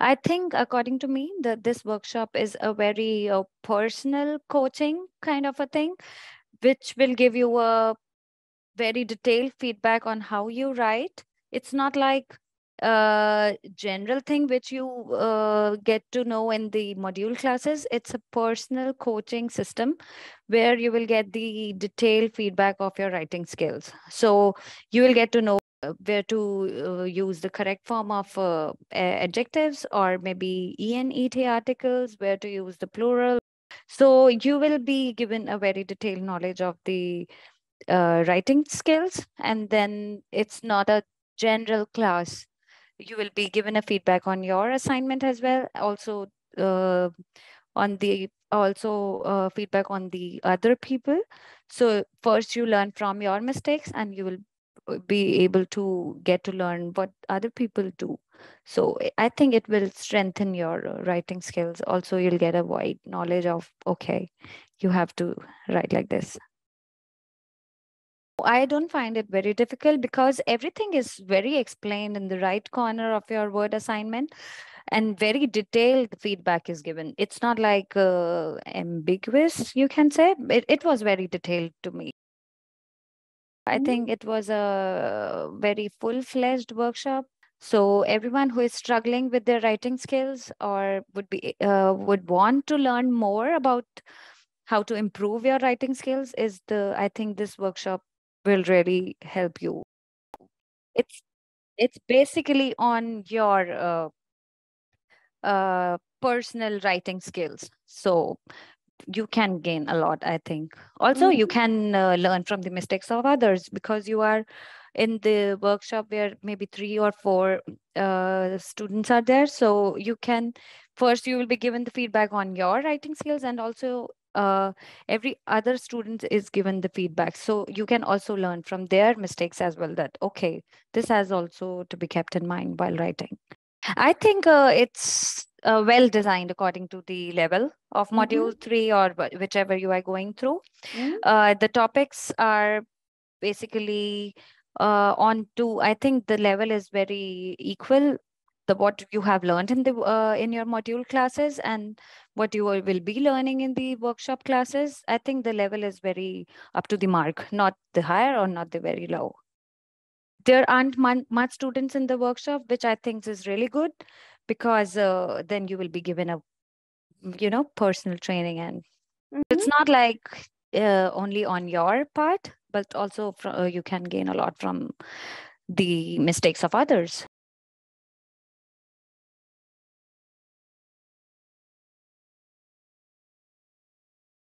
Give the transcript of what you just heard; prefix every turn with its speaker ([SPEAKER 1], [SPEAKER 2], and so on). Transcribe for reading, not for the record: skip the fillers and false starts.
[SPEAKER 1] I think, according to me, that this workshop is a very personal coaching kind of a thing, which will give you a very detailed feedback on how you write. It's not like a general thing which you get to know in the module classes. It's a personal coaching system where you will get the detailed feedback of your writing skills. So you will get to know where to use the correct form of adjectives, or maybe ENET articles, where to use the plural. So you will be given a very detailed knowledge of the writing skills, and then it's not a general class. You will be given a feedback on your assignment as well, also uh, on the also feedback on the other people. So first you learn from your mistakes, and you will be able to get to learn what other people do. So I think it will strengthen your writing skills. Also, you'll get a wide knowledge of, okay, you have to write like this. I don't find it very difficult because everything is very explained in the right corner of your word assignment, and very detailed feedback is given. It's not like ambiguous, you can say. It was very detailed to me. I think it was a very full-fledged workshop. So everyone who is struggling with their writing skills, or would want to learn more about how to improve your writing skills, I think this workshop will really help you. It's it's basically on your personal writing skills. So you can gain a lot, I think. Also, you can learn from the mistakes of others, because you are in the workshop where maybe 3 or 4 students are there. So you will be given the feedback on your writing skills, and also every other student is given the feedback. So you can also learn from their mistakes as well, that, okay, this has also to be kept in mind while writing. I think it's well designed according to the level of module 3, or whichever you are going through. The topics are basically on to, I think the level is very equal. What you have learned in your module classes, and what you will be learning in the workshop classes, I think the level is very up to the mark, not the higher or not the very low. There aren't much students in the workshop, which I think is really good, because then you will be given a personal training, and it's not like only on your part, but also you can gain a lot from the mistakes of others.